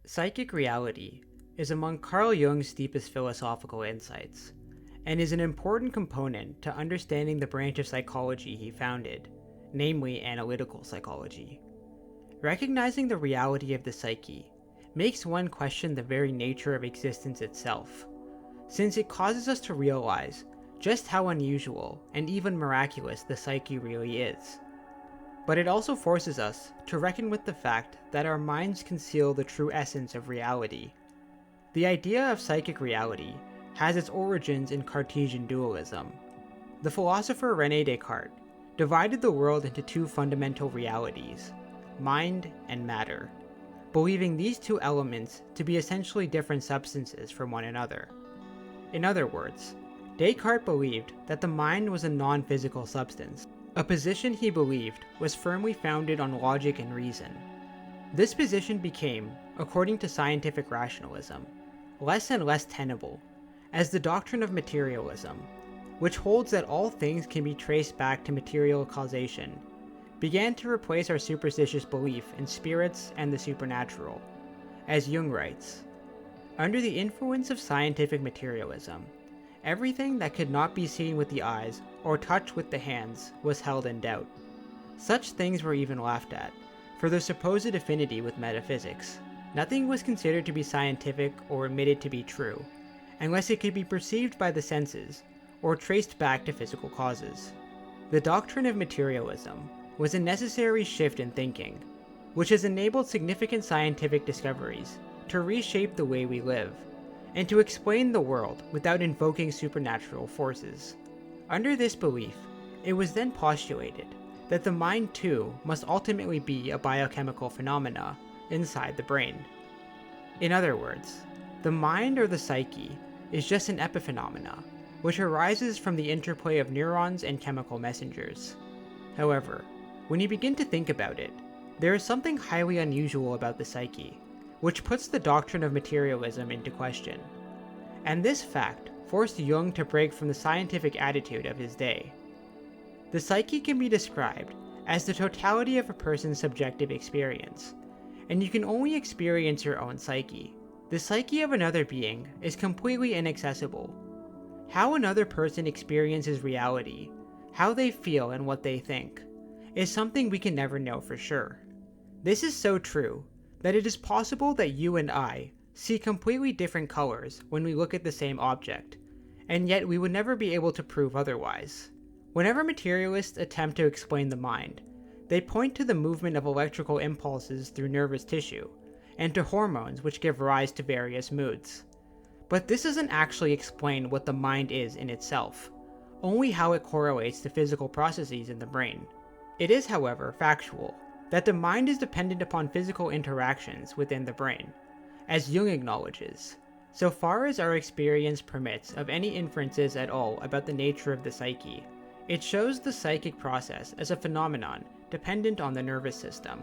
Psychic reality is among Carl Jung's deepest philosophical insights, and is an important component to understanding the branch of psychology he founded, namely analytical psychology. Recognizing the reality of the psyche makes one question the very nature of existence itself, since it causes us to realize just how unusual and even miraculous the psyche really is. But it also forces us to reckon with the fact that our minds conceal the true essence of reality. The idea of psychic reality has its origins in Cartesian dualism. The philosopher René Descartes divided the world into two fundamental realities, mind and matter, believing these two elements to be essentially different substances from one another. In other words, Descartes believed that the mind was a non-physical substance, a position he believed was firmly founded on logic and reason. This position became, according to scientific rationalism, less and less tenable, as the doctrine of materialism, which holds that all things can be traced back to material causation, began to replace our superstitious belief in spirits and the supernatural. As Jung writes, under the influence of scientific materialism, everything that could not be seen with the eyes or touched with the hands was held in doubt. Such things were even laughed at, for their supposed affinity with metaphysics. Nothing was considered to be scientific or admitted to be true, unless it could be perceived by the senses or traced back to physical causes. The doctrine of materialism was a necessary shift in thinking, which has enabled significant scientific discoveries to reshape the way we live, and to explain the world without invoking supernatural forces. Under this belief, it was then postulated that the mind too must ultimately be a biochemical phenomena inside the brain. In other words, the mind or the psyche is just an epiphenomena, which arises from the interplay of neurons and chemical messengers. However, when you begin to think about it, there is something highly unusual about the psyche, which puts the doctrine of materialism into question. And this fact forced Jung to break from the scientific attitude of his day. The psyche can be described as the totality of a person's subjective experience, and you can only experience your own psyche. The psyche of another being is completely inaccessible. How another person experiences reality, how they feel and what they think, is something we can never know for sure. This is so true that it is possible that you and I see completely different colors when we look at the same object, and yet we would never be able to prove otherwise. Whenever materialists attempt to explain the mind, they point to the movement of electrical impulses through nervous tissue, and to hormones which give rise to various moods. But this doesn't actually explain what the mind is in itself, only how it correlates to physical processes in the brain. It is, however, factual that the mind is dependent upon physical interactions within the brain, as Jung acknowledges, so far as our experience permits of any inferences at all about the nature of the psyche. It shows the psychic process as a phenomenon dependent on the nervous system.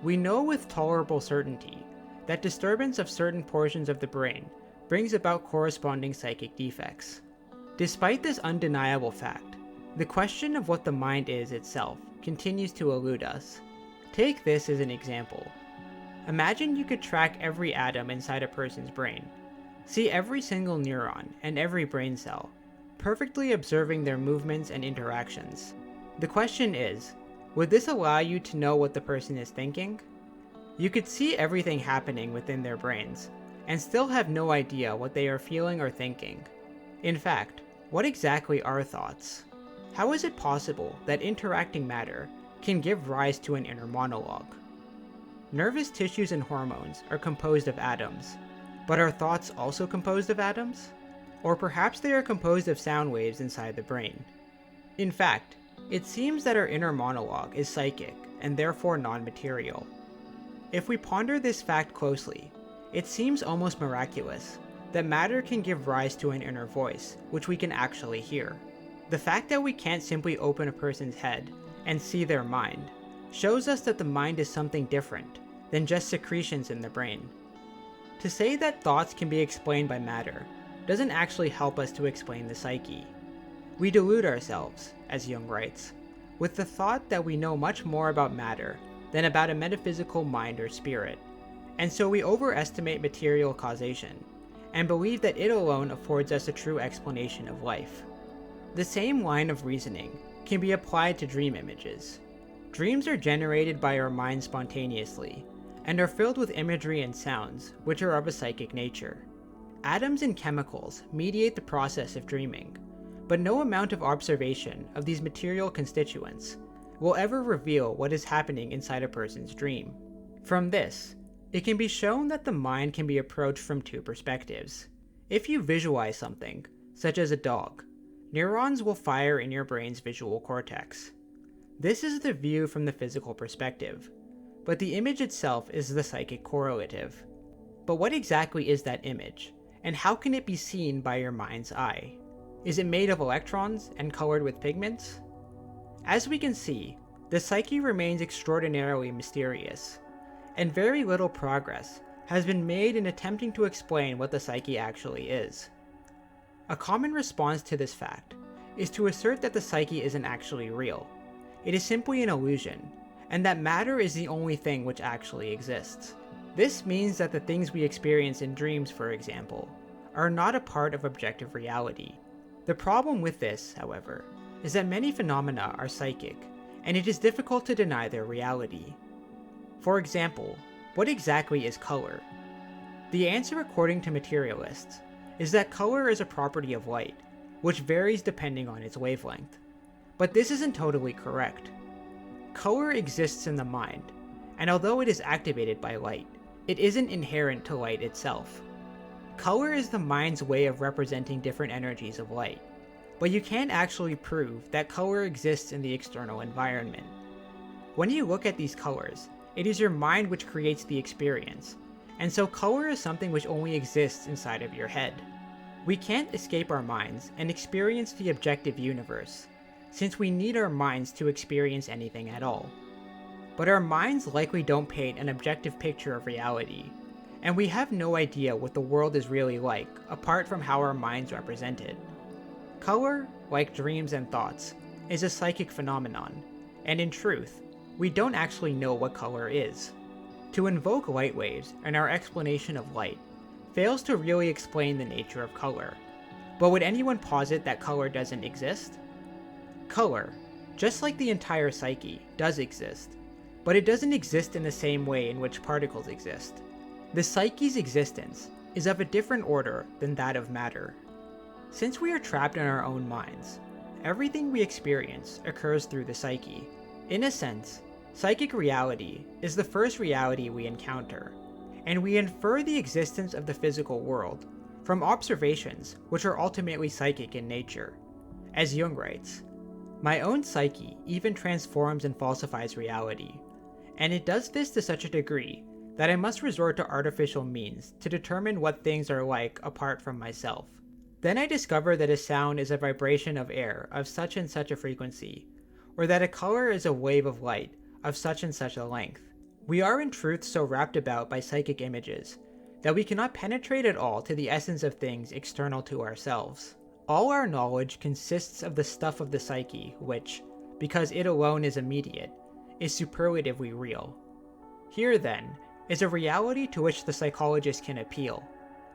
We know with tolerable certainty that disturbance of certain portions of the brain brings about corresponding psychic defects. Despite this undeniable fact, the question of what the mind is itself continues to elude us. Take this as an example. Imagine you could track every atom inside a person's brain, see every single neuron and every brain cell, perfectly observing their movements and interactions. The question is, would this allow you to know what the person is thinking? You could see everything happening within their brains, and still have no idea what they are feeling or thinking. In fact, what exactly are thoughts? How is it possible that interacting matter can give rise to an inner monologue? Nervous tissues and hormones are composed of atoms, but are thoughts also composed of atoms? Or perhaps they are composed of sound waves inside the brain. In fact, it seems that our inner monologue is psychic and therefore non-material. If we ponder this fact closely, it seems almost miraculous that matter can give rise to an inner voice, which we can actually hear. The fact that we can't simply open a person's head and see their mind shows us that the mind is something different than just secretions in the brain. To say that thoughts can be explained by matter doesn't actually help us to explain the psyche. We delude ourselves, as Jung writes, with the thought that we know much more about matter than about a metaphysical mind or spirit, and so we overestimate material causation, and believe that it alone affords us a true explanation of life. The same line of reasoning can be applied to dream images. Dreams are generated by our mind spontaneously, and are filled with imagery and sounds which are of a psychic nature. Atoms and chemicals mediate the process of dreaming, but no amount of observation of these material constituents will ever reveal what is happening inside a person's dream. From this, it can be shown that the mind can be approached from two perspectives. If you visualize something, such as a dog, neurons will fire in your brain's visual cortex. This is the view from the physical perspective, but the image itself is the psychic correlative. But what exactly is that image, and how can it be seen by your mind's eye? Is it made of electrons and colored with pigments? As we can see, the psyche remains extraordinarily mysterious, and very little progress has been made in attempting to explain what the psyche actually is. A common response to this fact is to assert that the psyche isn't actually real. It is simply an illusion, and that matter is the only thing which actually exists. This means that the things we experience in dreams, for example, are not a part of objective reality. The problem with this, however, is that many phenomena are psychic, and it is difficult to deny their reality. For example, what exactly is color? The answer, according to materialists, is that color is a property of light, which varies depending on its wavelength. But this isn't totally correct. Color exists in the mind, and although it is activated by light, it isn't inherent to light itself. Color is the mind's way of representing different energies of light, but you can't actually prove that color exists in the external environment. When you look at these colors, it is your mind which creates the experience, and so color is something which only exists inside of your head. We can't escape our minds and experience the objective universe, since we need our minds to experience anything at all. But our minds likely don't paint an objective picture of reality, and we have no idea what the world is really like apart from how our minds represent it. Color, like dreams and thoughts, is a psychic phenomenon, and in truth, we don't actually know what color is. To invoke light waves and our explanation of light fails to really explain the nature of color. But would anyone posit that color doesn't exist? Color, just like the entire psyche, does exist, but it doesn't exist in the same way in which particles exist. The psyche's existence is of a different order than that of matter. Since we are trapped in our own minds, everything we experience occurs through the psyche. In a sense, psychic reality is the first reality we encounter, and we infer the existence of the physical world from observations which are ultimately psychic in nature. As Jung writes, "My own psyche even transforms and falsifies reality, and it does this to such a degree that I must resort to artificial means to determine what things are like apart from myself. Then I discover that a sound is a vibration of air of such and such a frequency, or that a color is a wave of light of such and such a length. We are in truth so wrapped about by psychic images that we cannot penetrate at all to the essence of things external to ourselves. All our knowledge consists of the stuff of the psyche which, because it alone is immediate, is superlatively real." Here, then, is a reality to which the psychologist can appeal,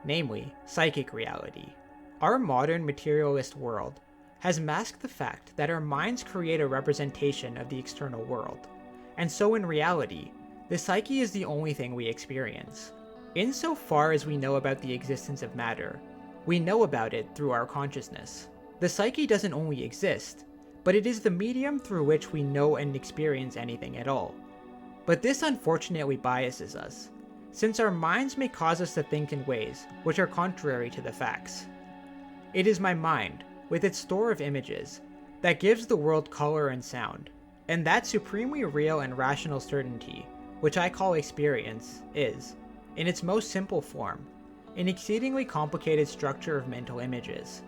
namely, psychic reality. Our modern materialist world has masked the fact that our minds create a representation of the external world, and so in reality, the psyche is the only thing we experience. Insofar as we know about the existence of matter, we know about it through our consciousness. The psyche doesn't only exist, but it is the medium through which we know and experience anything at all. But this unfortunately biases us, since our minds may cause us to think in ways which are contrary to the facts. It is my mind, with its store of images, that gives the world color and sound, and that supremely real and rational certainty, which I call experience, is, in its most simple form, an exceedingly complicated structure of mental images.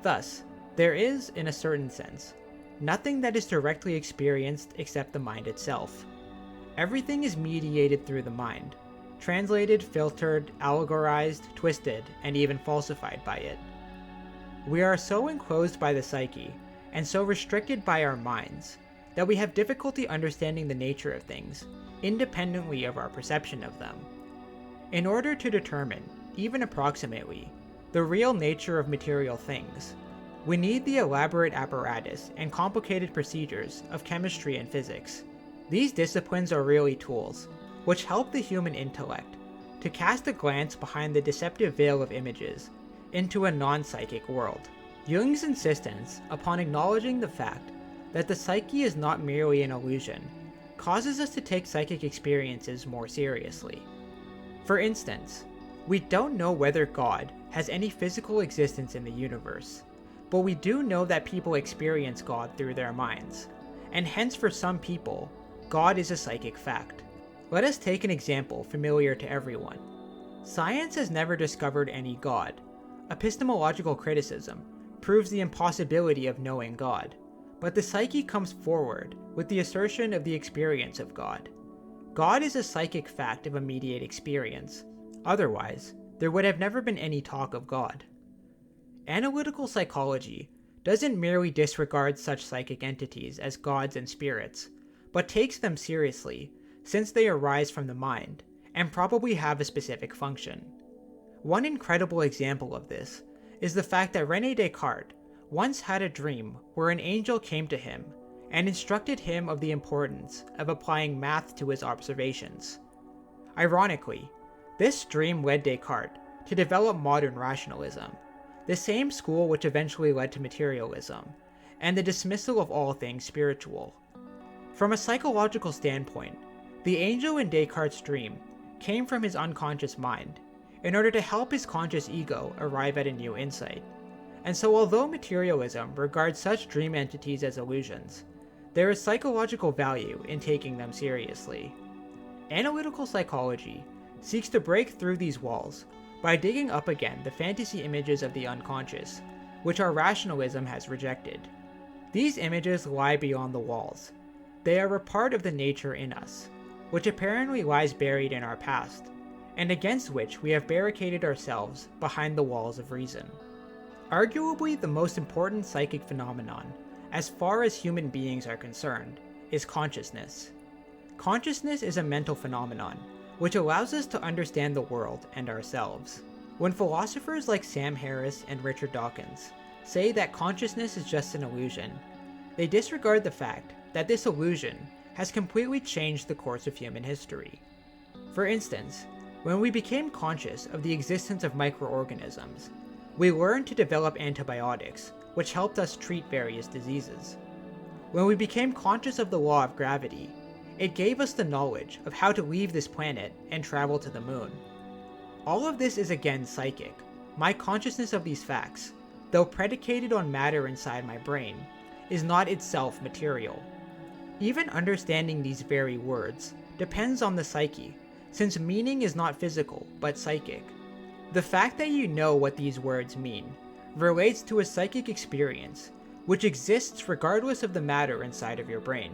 Thus, there is, in a certain sense, nothing that is directly experienced except the mind itself. Everything is mediated through the mind, translated, filtered, allegorized, twisted, and even falsified by it. We are so enclosed by the psyche, and so restricted by our minds, that we have difficulty understanding the nature of things, independently of our perception of them. In order to determine, even approximately, the real nature of material things, we need the elaborate apparatus and complicated procedures of chemistry and physics. These disciplines are really tools, which help the human intellect to cast a glance behind the deceptive veil of images into a non-psychic world. Jung's insistence upon acknowledging the fact that the psyche is not merely an illusion causes us to take psychic experiences more seriously. For instance, we don't know whether God has any physical existence in the universe, but we do know that people experience God through their minds, and hence for some people, God is a psychic fact. Let us take an example familiar to everyone. Science has never discovered any God. Epistemological criticism proves the impossibility of knowing God, but the psyche comes forward with the assertion of the experience of God. God is a psychic fact of immediate experience. Otherwise, there would have never been any talk of God. Analytical psychology doesn't merely disregard such psychic entities as gods and spirits, but takes them seriously, since they arise from the mind, and probably have a specific function. One incredible example of this is the fact that René Descartes once had a dream where an angel came to him and instructed him of the importance of applying math to his observations. Ironically, this dream led Descartes to develop modern rationalism, the same school which eventually led to materialism, and the dismissal of all things spiritual. From a psychological standpoint, the angel in Descartes' dream came from his unconscious mind in order to help his conscious ego arrive at a new insight. And so although materialism regards such dream entities as illusions, there is psychological value in taking them seriously. Analytical psychology seeks to break through these walls by digging up again the fantasy images of the unconscious, which our rationalism has rejected. These images lie beyond the walls. They are a part of the nature in us, which apparently lies buried in our past, and against which we have barricaded ourselves behind the walls of reason. Arguably the most important psychic phenomenon, as far as human beings are concerned, is consciousness. Consciousness is a mental phenomenon, which allows us to understand the world and ourselves. When philosophers like Sam Harris and Richard Dawkins say that consciousness is just an illusion, they disregard the fact that this illusion has completely changed the course of human history. For instance, when we became conscious of the existence of microorganisms, we learned to develop antibiotics, which helped us treat various diseases. When we became conscious of the law of gravity, it gave us the knowledge of how to leave this planet and travel to the moon. All of this is again psychic. My consciousness of these facts, though predicated on matter inside my brain, is not itself material. Even understanding these very words depends on the psyche, since meaning is not physical, but psychic. The fact that you know what these words mean relates to a psychic experience, which exists regardless of the matter inside of your brain.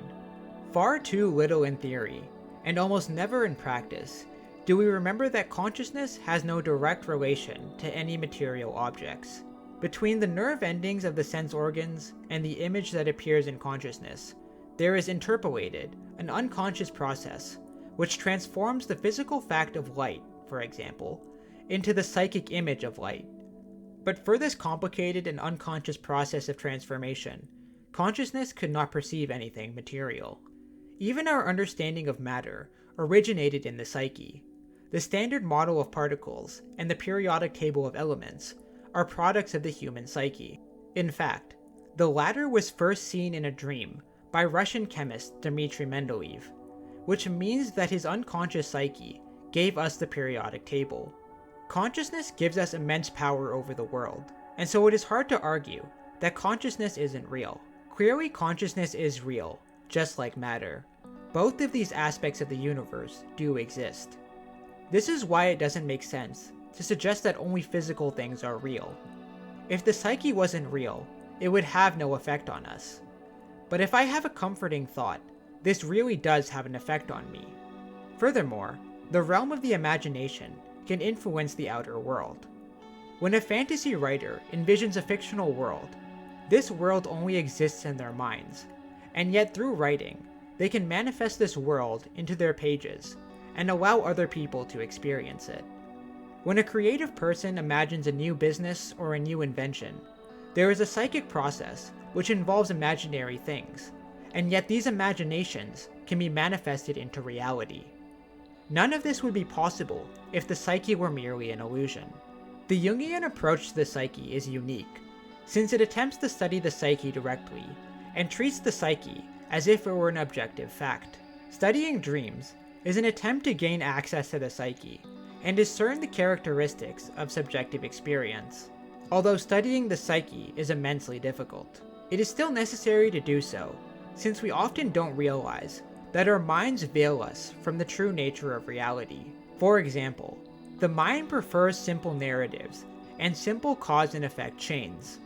Far too little in theory, and almost never in practice, do we remember that consciousness has no direct relation to any material objects. Between the nerve endings of the sense organs and the image that appears in consciousness, there is interpolated an unconscious process which transforms the physical fact of light, for example, into the psychic image of light. But for this complicated and unconscious process of transformation, consciousness could not perceive anything material. Even our understanding of matter originated in the psyche. The standard model of particles and the periodic table of elements are products of the human psyche. In fact, the latter was first seen in a dream by Russian chemist Dmitry Mendeleev, which means that his unconscious psyche gave us the periodic table. Consciousness gives us immense power over the world, and so it is hard to argue that consciousness isn't real. Clearly, consciousness is real, just like matter. Both of these aspects of the universe do exist. This is why it doesn't make sense to suggest that only physical things are real. If the psyche wasn't real, it would have no effect on us. But if I have a comforting thought, this really does have an effect on me. Furthermore, the realm of the imagination can influence the outer world. When a fantasy writer envisions a fictional world, this world only exists in their minds, and yet through writing, they can manifest this world into their pages, and allow other people to experience it. When a creative person imagines a new business or a new invention, there is a psychic process which involves imaginary things, and yet these imaginations can be manifested into reality. None of this would be possible if the psyche were merely an illusion. The Jungian approach to the psyche is unique, since it attempts to study the psyche directly, and treats the psyche as if it were an objective fact. Studying dreams is an attempt to gain access to the psyche, and discern the characteristics of subjective experience. Although studying the psyche is immensely difficult, it is still necessary to do so, since we often don't realize that our minds veil us from the true nature of reality. For example, the mind prefers simple narratives and simple cause and effect chains,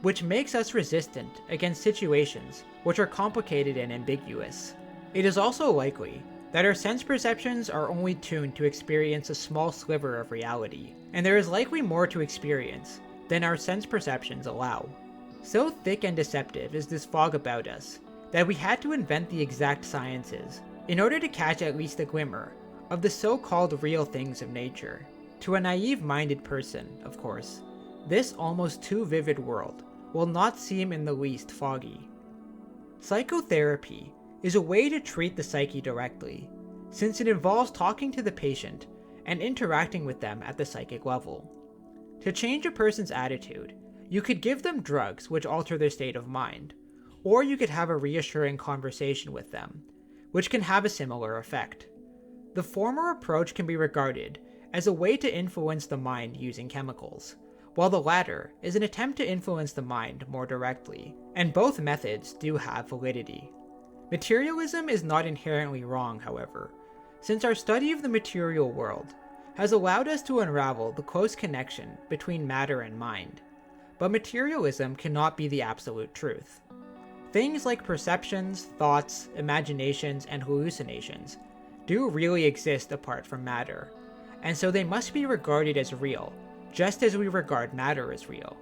which makes us resistant against situations which are complicated and ambiguous. It is also likely that our sense perceptions are only tuned to experience a small sliver of reality, and there is likely more to experience than our sense perceptions allow. So thick and deceptive is this fog about us that we had to invent the exact sciences in order to catch at least a glimmer of the so-called real things of nature. To a naive-minded person, of course, this almost too vivid world will not seem in the least foggy. Psychotherapy is a way to treat the psyche directly, since it involves talking to the patient and interacting with them at the psychic level. To change a person's attitude, you could give them drugs which alter their state of mind, or you could have a reassuring conversation with them, which can have a similar effect. The former approach can be regarded as a way to influence the mind using chemicals, while the latter is an attempt to influence the mind more directly, and both methods do have validity. Materialism is not inherently wrong, however, since our study of the material world has allowed us to unravel the close connection between matter and mind, but materialism cannot be the absolute truth. Things like perceptions, thoughts, imaginations, and hallucinations do really exist apart from matter, and so they must be regarded as real, just as we regard matter as real.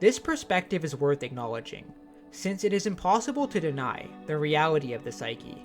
This perspective is worth acknowledging, since it is impossible to deny the reality of the psyche.